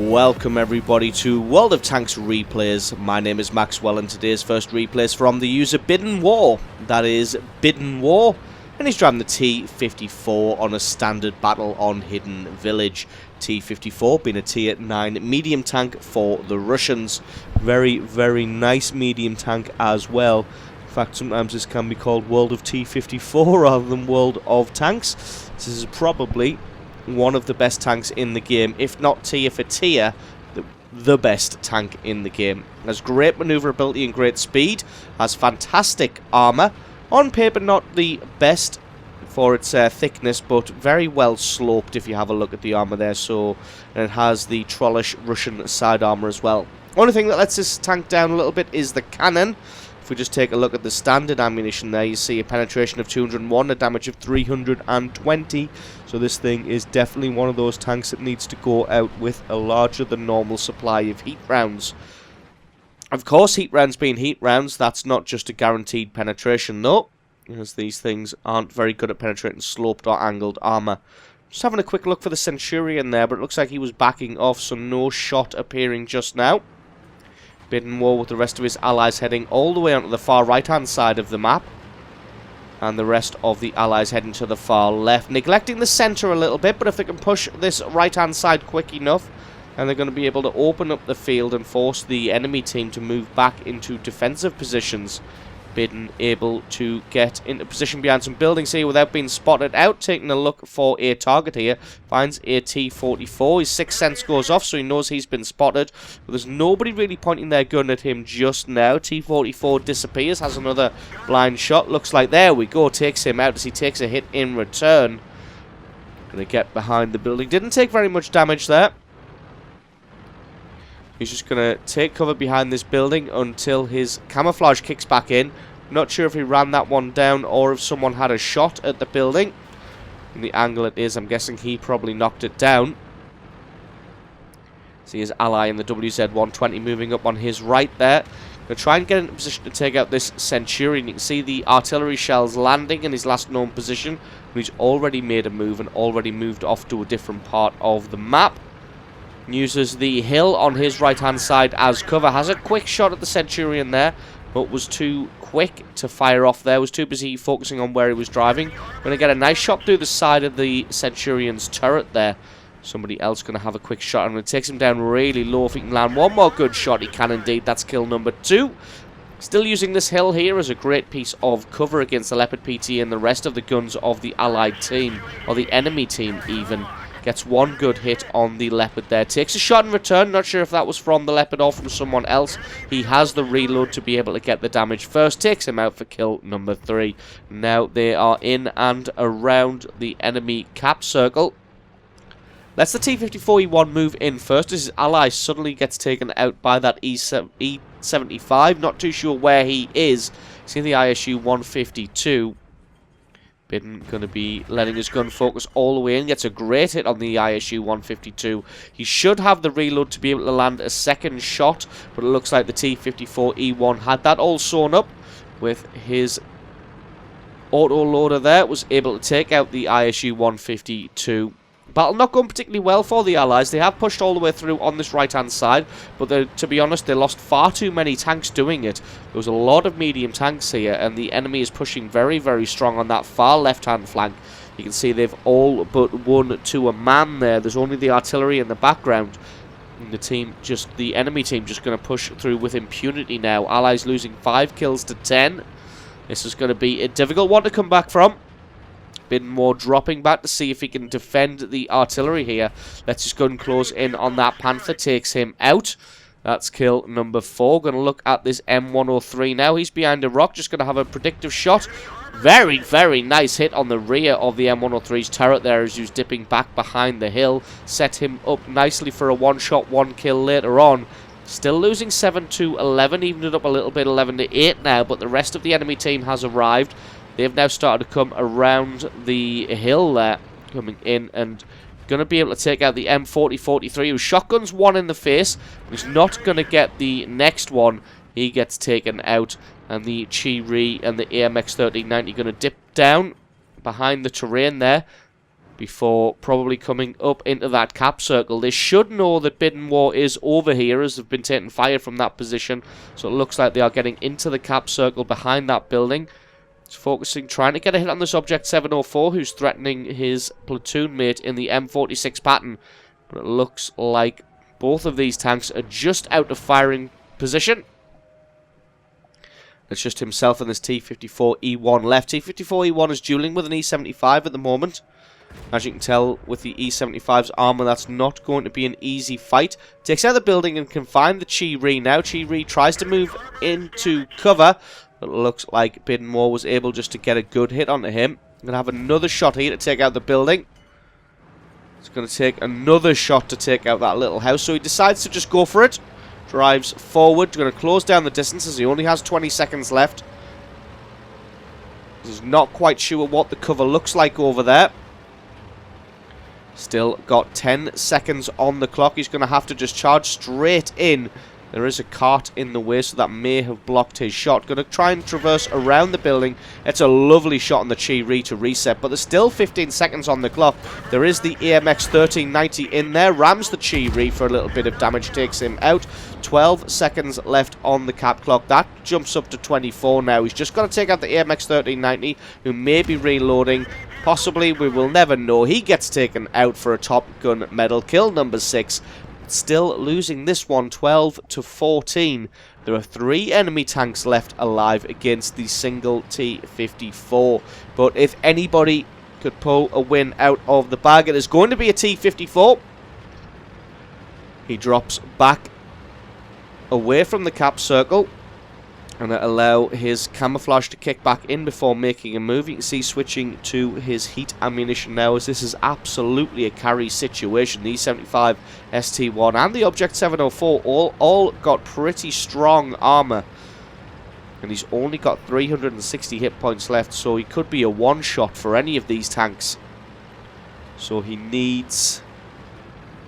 Welcome everybody to World of Tanks replays. My name is Maxwell and today's first replay is from the user Bidden War. That is Bidden War, and he's driving the T-54 on a standard battle on Hidden Village. T-54 being a tier 9 medium tank for the Russians. Very, very nice medium tank as well. In fact, sometimes this can be called World of T-54 rather than World of Tanks. This is probably one of the best tanks in the game, if not tier for tier, the best tank in the game. Has great maneuverability and great speed, has fantastic armour, on paper not the best for its thickness, but very well sloped if you have a look at the armour there, and it has the trollish Russian side armour as well. Only thing that lets this tank down a little bit is the cannon. If we just take a look at the standard ammunition there, you see a penetration of 201, a damage of 320. So this thing is definitely one of those tanks that needs to go out with a larger than normal supply of heat rounds. Of course, heat rounds being heat rounds, that's not just a guaranteed penetration though, as these things aren't very good at penetrating sloped or angled armour. Just having a quick look for the Centurion there, but it looks like he was backing off, so no shot appearing just now. Bidden War with the rest of his allies heading all the way onto the far right hand side of the map, and the rest of the allies heading to the far left, neglecting the centre a little bit, but if they can push this right hand side quick enough, then they're going to be able to open up the field and force the enemy team to move back into defensive positions. Bidden able to get into position behind some buildings here without being spotted out, taking a look for a target here, finds a T-44, his sixth sense goes off so he knows he's been spotted, but there's nobody really pointing their gun at him just now. T-44 disappears, has another blind shot, looks like there we go, takes him out as he takes a hit in return. Gonna get behind the building, didn't take very much damage there. He's just going to take cover behind this building until his camouflage kicks back in. Not sure if he ran that one down or if someone had a shot at the building. From the angle it is, I'm guessing he probably knocked it down. See his ally in the WZ-120 moving up on his right there. Going to try and get into position to take out this Centurion. You can see the artillery shells landing in his last known position. He's already made a move and already moved off to a different part of the map. Uses the hill on his right hand side as cover, has a quick shot at the Centurion there, but was too quick to fire off there, was too busy focusing on where he was driving. Going to get a nice shot through the side of the Centurion's turret there. Somebody else going to have a quick shot, and it takes him down really low. If he can land one more good shot, he can indeed. That's kill number 2. Still using this hill here as a great piece of cover against the Leopard PT and the rest of the guns of the allied team, or the enemy team even. Gets one good hit on the Leopard there. Takes a shot in return. Not sure if that was from the Leopard or from someone else. He has the reload to be able to get the damage first. Takes him out for kill number 3. Now they are in and around the enemy cap circle. Lets the T-54E1 move in first as his ally suddenly gets taken out by that E-75. Not too sure where he is. See the ISU-152. Bidden going to be letting his gun focus all the way in. Gets a great hit on the ISU-152. He should have the reload to be able to land a second shot, but it looks like the T-54E1 had that all sewn up with his auto-loader there. Was able to take out the ISU-152. Battle not going particularly well for the allies. They have pushed all the way through on this right-hand side, but to be honest, they lost far too many tanks doing it. There was a lot of medium tanks here, and the enemy is pushing very, very strong on that far left-hand flank. You can see they've all but won to a man there. There's only the artillery in the background. And the enemy team just going to push through with impunity now. Allies losing 5 kills to 10. This is going to be a difficult one to come back from. Bidden War dropping back to see if he can defend the artillery here. Let's just go and close in on that Panther. Takes him out. That's kill number 4. Going to look at this M103 now. He's behind a rock. Just going to have a predictive shot. Very, very nice hit on the rear of the M103's turret there as he was dipping back behind the hill. Set him up nicely for a one-shot, one kill later on. Still losing 7 to 11. Evened it up a little bit, 11 to 8 now. But the rest of the enemy team has arrived. They've now started to come around the hill there, coming in and going to be able to take out the M4043, who shotguns one in the face, but he's not going to get the next one. He gets taken out, and the Chi-Ri and the AMX 1390 going to dip down behind the terrain there. before probably coming up into that cap circle. They should know that Bidden War is over here as they've been taking fire from that position. So it looks like they are getting into the cap circle behind that building. He's focusing, trying to get a hit on this Object 704 who's threatening his platoon mate in the M46 pattern. But it looks like both of these tanks are just out of firing position. It's just himself and this T-54E1 left. T-54E1 is dueling with an E-75 at the moment. As you can tell with the E-75's armor, that's not going to be an easy fight. Takes out the building and can find the Chi-Ri now. Chi-Ri tries to move into cover, but it looks like Bidden War was able just to get a good hit onto him. Going to have another shot here to take out the building. It's going to take another shot to take out that little house, so he decides to just go for it. Drives forward, going to close down the distance as he only has 20 seconds left. He's not quite sure what the cover looks like over there. Still got 10 seconds on the clock. He's going to have to just charge straight in. There is a cart in the way, so that may have blocked his shot. Going to try and traverse around the building. It's a lovely shot on the Chi-Ri to reset, but there's still 15 seconds on the clock. There is the AMX 1390 in there. Rams the Chi-Ri for a little bit of damage, takes him out. 12 seconds left on the cap clock. That jumps up to 24 now. He's just got to take out the AMX 1390, who may be reloading. Possibly, we will never know. He gets taken out for a Top Gun medal. Kill number 6. Still losing this one, 12 to 14. There are 3 enemy tanks left alive against the single T-54. But if anybody could pull a win out of the bag, it is going to be a T-54. He drops back away from the cap circle and allow his camouflage to kick back in before making a move. You can see switching to his heat ammunition now, as this is absolutely a carry situation. The E-75 ST-1 and the Object 704 all got pretty strong armor, and he's only got 360 hit points left, so he could be a one-shot for any of these tanks. So he needs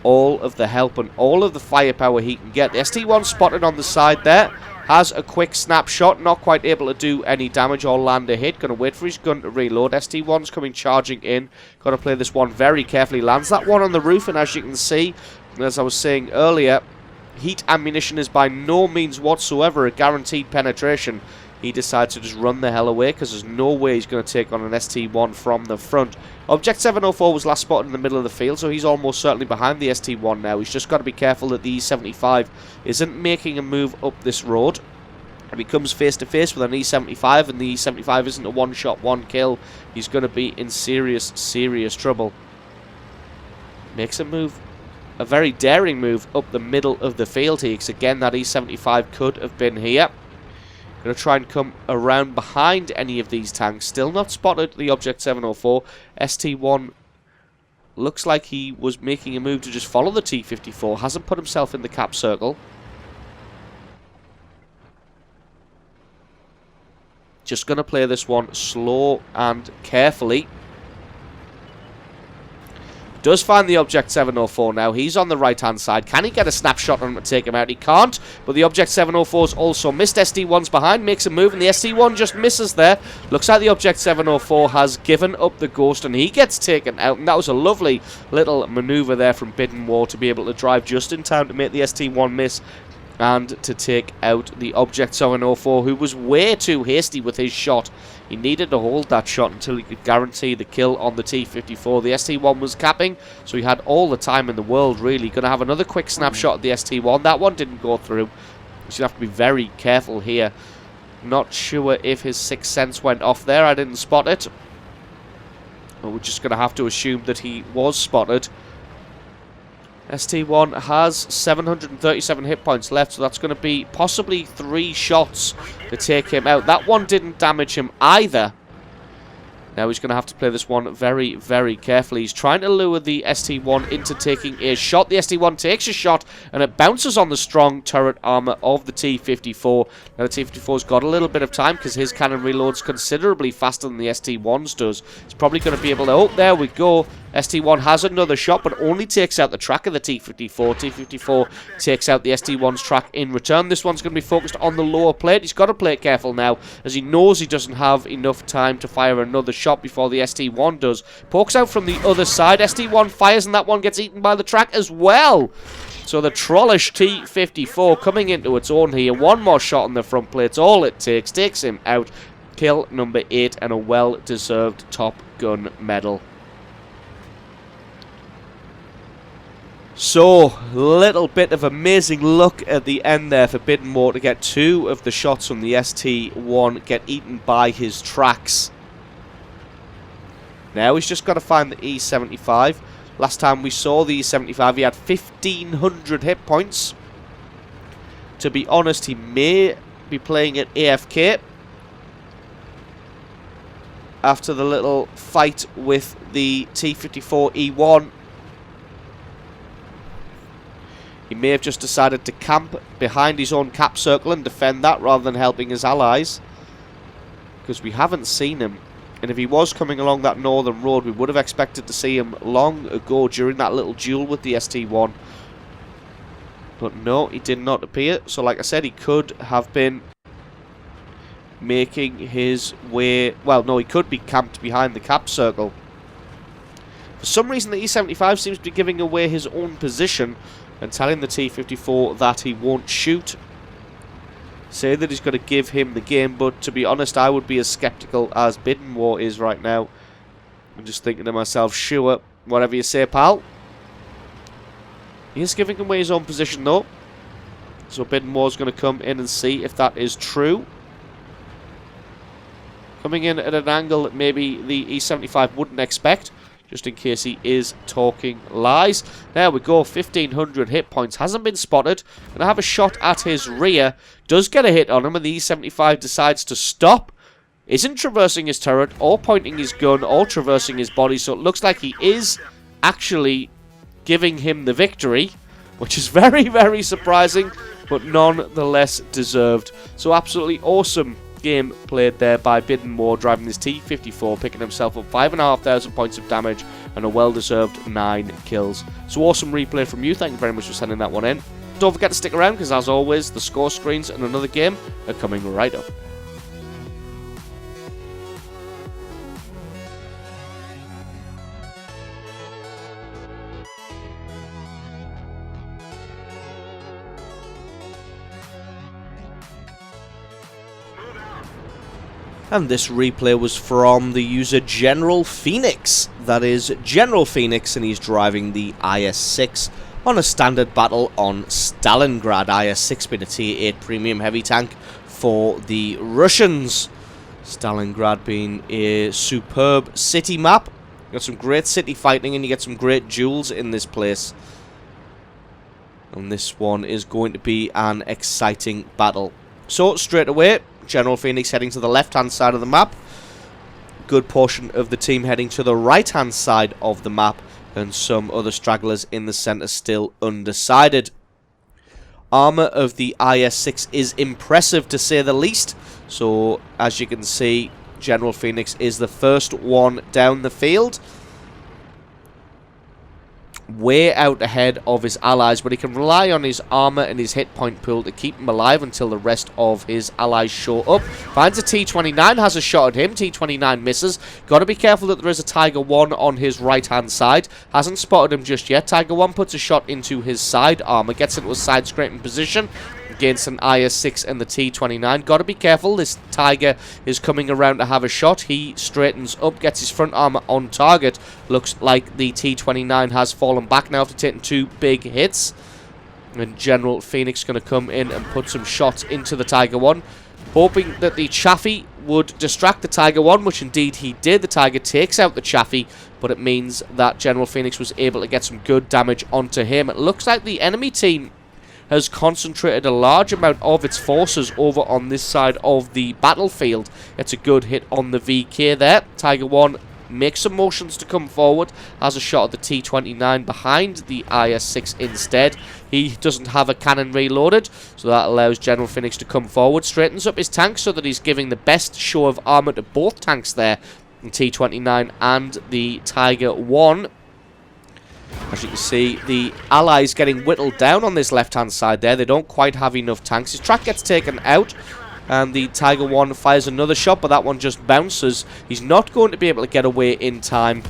all of the help and all of the firepower he can get. The ST-1 spotted on the side there. Has a quick snapshot, not quite able to do any damage or land a hit. Going to wait for his gun to reload. ST-1's coming charging in. Got to play this one very carefully. Lands that one on the roof, and as you can see, as I was saying earlier, heat ammunition is by no means whatsoever a guaranteed penetration. He decides to just run the hell away because there's no way he's going to take on an ST-1 from the front. Object 704 was last spotted in the middle of the field, so he's almost certainly behind the ST-1 now. He's just got to be careful that the E-75 isn't making a move up this road. If he comes face to face with an E-75 and the E-75 isn't a one-shot, one-kill, he's going to be in serious, serious trouble. Makes a move, a very daring move up the middle of the field here, because again, that E-75 could have been here. Going to try and come around behind any of these tanks. Still not spotted the Object 704. ST-1 looks like he was making a move to just follow the T-54. Hasn't put himself in the cap circle. Just going to play this one slow and carefully. Does find the Object 704 now. He's on the right-hand side. Can he get a snapshot on him to take him out? He can't. But the Object 704's also missed. ST-1's behind. Makes a move, and the ST-1 just misses there. Looks like the Object 704 has given up the ghost, and he gets taken out. And that was a lovely little maneuver there from Bidden War to be able to drive just in time to make the ST-1 miss and to take out the Object 704, who was way too hasty with his shot. He needed to hold that shot until he could guarantee the kill on the T-54. The ST-1 was capping, so he had all the time in the world, really. Going to have another quick snapshot at the ST-1. That one didn't go through. He's going to have to be very careful here. Not sure if his sixth sense went off there. I didn't spot it. But we're just going to have to assume that he was spotted. ST-1 has 737 hit points left, so that's going to be possibly 3 shots to take him out. That one didn't damage him either. Now he's going to have to play this one very, very carefully. He's trying to lure the ST-1 into taking a shot. The ST-1 takes a shot, and it bounces on the strong turret armor of the T-54. Now the T-54's got a little bit of time because his cannon reloads considerably faster than the ST-1's does. He's probably going to be able to... Oh, there we go. ST1 has another shot, but only takes out the track of the T-54. T-54 takes out the ST1's track in return. This one's going to be focused on the lower plate. He's got to play it careful now, as he knows he doesn't have enough time to fire another shot before the ST1 does. Pokes out from the other side. ST1 fires, and that one gets eaten by the track as well. So the trollish T-54 coming into its own here. One more shot on the front plate's all it takes him out. Kill number 8 and a well-deserved Top Gun medal. So, little bit of amazing luck at the end there for Biddemore to get 2 of the shots from the ST1 get eaten by his tracks. Now he's just got to find the E75. Last time we saw the E75 he had 1,500 hit points. To be honest, he may be playing at AFK after the little fight with the T-54E1. He may have just decided to camp behind his own cap circle and defend that rather than helping his allies, because we haven't seen him. And if he was coming along that northern road, we would have expected to see him long ago during that little duel with the ST1. But no, he did not appear. So like I said, he could have been making his way... Well, no, he could be camped behind the cap circle. For some reason, the E75 seems to be giving away his own position and telling the T-54 that he won't shoot. Say that he's going to give him the game, but to be honest, I would be as skeptical as Biddemore is right now. I'm just thinking to myself, sure, whatever you say, pal. He is giving away his own position, though. So Biddemore's going to come in and see if that is true. Coming in at an angle that maybe the E75 wouldn't expect, just in case he is talking lies. There we go, 1,500 hit points. Hasn't been spotted. Gonna have a shot at his rear. Does get a hit on him, and the E75 decides to stop. Isn't traversing his turret, or pointing his gun, or traversing his body, so it looks like he is actually giving him the victory, which is very, very surprising, but nonetheless deserved. So absolutely awesome game played there by Biddemore, driving this T-54, picking himself up 5,500 points of damage and a well-deserved 9 kills. So awesome replay from you. Thank you very much for sending that one in. Don't forget to stick around, because as always, the score screens and another game are coming right up. And this replay was from the user General Phoenix. That is General Phoenix, and he's driving the IS-6 on a standard battle on Stalingrad. IS-6 being a tier 8 premium heavy tank for the Russians. Stalingrad being a superb city map. You got some great city fighting, and you get some great duels in this place. And this one is going to be an exciting battle. So straight away, General Phoenix heading to the left-hand side of the map. Good portion of the team heading to the right-hand side of the map. And some other stragglers in the centre still undecided. Armour of the IS-6 is impressive, to say the least. So, as you can see, General Phoenix is the first one down the field. Way out ahead of his allies, but he can rely on his armor and his hit point pool to keep him alive until the rest of his allies show up. Finds a T-29, has a shot at him. T-29 misses. Got to be careful that there is a Tiger 1 on his right-hand side. Hasn't spotted him just yet. Tiger 1 puts a shot into his side armor, gets into a side-scraping position against an IS-6 and the T-29. Got to be careful. This Tiger is coming around to have a shot. He straightens up, gets his front armor on target. Looks like the T-29 has fallen back now after taking 2 big hits. And General Phoenix going to come in and put some shots into the Tiger 1, hoping that the Chaffee would distract the Tiger 1, which indeed he did. The Tiger takes out the Chaffee, but it means that General Phoenix was able to get some good damage onto him. It looks like the enemy team has concentrated a large amount of its forces over on this side of the battlefield. It's a good hit on the VK there. Tiger 1 makes some motions to come forward, has a shot at the T-29 behind the IS-6 instead. He doesn't have a cannon reloaded, so that allows General Phoenix to come forward. Straightens up his tank so that he's giving the best show of armor to both tanks there, the T-29 and the Tiger 1. As you can see, the Allies getting whittled down on this left-hand side there. They don't quite have enough tanks. His track gets taken out, and the Tiger 1 fires another shot, but that one just bounces. He's not going to be able to get away in time.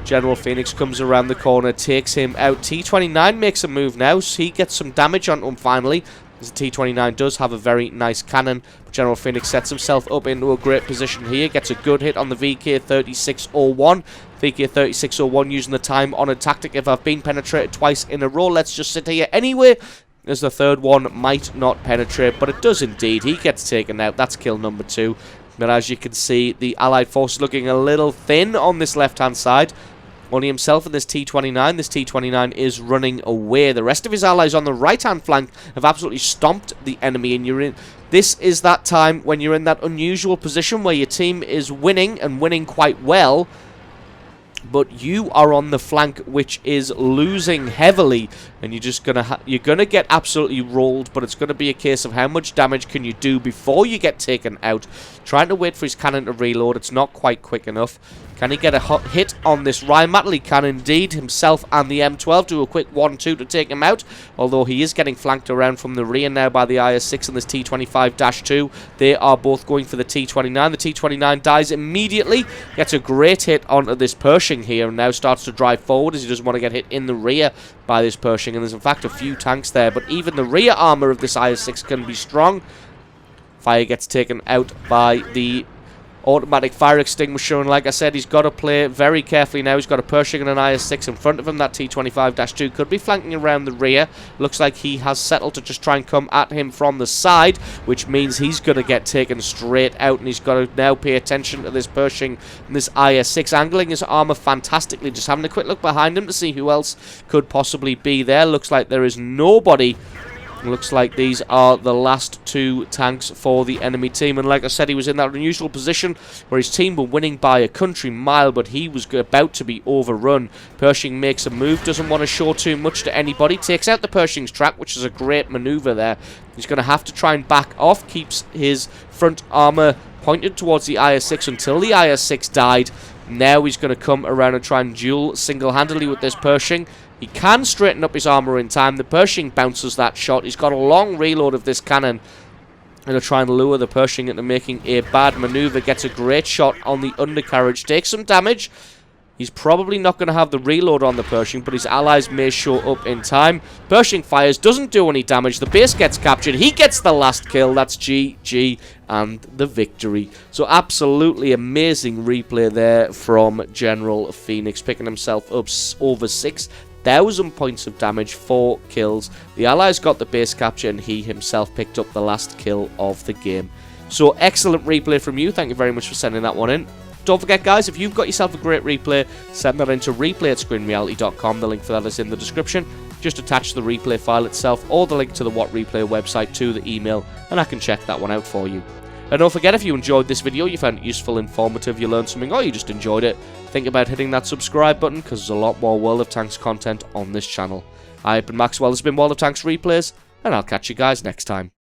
General Phoenix comes around the corner, takes him out. T-29 makes a move now, so he gets some damage on him finally. The T-29 does have a very nice cannon, but General Phoenix sets himself up into a great position here, gets a good hit on the VK-3601. VK-3601 using the time-honoured tactic, if I've been penetrated twice in a row, let's just sit here anyway, as the third one might not penetrate, but it does indeed. He gets taken out. That's kill number 2. But as you can see, the Allied force is looking a little thin on this left-hand side. Only himself and this T-29. This T-29 is running away. The rest of his allies on the right-hand flank have absolutely stomped the enemy, and you're in. This is that time when you're in that unusual position where your team is winning, and winning quite well, but you are on the flank which is losing heavily, and you're just gonna get absolutely rolled. But it's gonna be a case of how much damage can you do before you get taken out. Trying to wait for his cannon to reload. It's not quite quick enough. Can he get a hot hit on this Rheinmetall? He can indeed. Himself and the M12 do a quick 1-2 to take him out, although he is getting flanked around from the rear now by the IS-6 and this T-25-2. They are both going for the T-29. The T-29 dies immediately, gets a great hit onto this Pershing here, and now starts to drive forward as he doesn't want to get hit in the rear by this Pershing. And there's in fact a few tanks there, but even the rear armor of this IS-6 can be strong. Fire gets taken out by the automatic fire extinguisher, and like I said, he's got to play very carefully now. He's got a Pershing and an IS-6 in front of him. That T-25-2 could be flanking around the rear. Looks like he has settled to just try and come at him from the side, which means he's going to get taken straight out, and he's got to now pay attention to this Pershing and this IS-6, angling his armor fantastically, just having a quick look behind him to see who else could possibly be there. Looks like there is nobody. Looks like these are the last 2 tanks for the enemy team. And like I said, he was in that unusual position where his team were winning by a country mile, but he was about to be overrun. Pershing makes a move, doesn't want to show too much to anybody, takes out the Pershing's track, which is a great maneuver there. He's going to have to try and back off, keeps his front armor pointed towards the IS-6 until the IS-6 died. Now he's going to come around and try and duel single-handedly with this Pershing. He can straighten up his armor in time. The Pershing bounces that shot. He's got a long reload of this cannon. Going to try and lure the Pershing into making a bad maneuver. Gets a great shot on the undercarriage. Takes some damage. He's probably not going to have the reload on the Pershing, but his allies may show up in time. Pershing fires, doesn't do any damage. The base gets captured. He gets the last kill. That's GG and the victory. So absolutely amazing replay there from General Phoenix, picking himself up over 6,000 points of damage, 4 kills. The allies got the base capture, and he himself picked up the last kill of the game. So excellent replay from you. Thank you very much for sending that one in. Don't forget, guys, if you've got yourself a great replay, send that into replay@screenreality.com. The link for that is in the description. Just attach the replay file itself or the link to the What Replay website to the email, and I can check that one out for you. And don't forget, if you enjoyed this video, you found it useful, informative, you learned something, or you just enjoyed it, think about hitting that subscribe button, because there's a lot more World of Tanks content on this channel. I've been Maxwell, this has been World of Tanks Replays, and I'll catch you guys next time.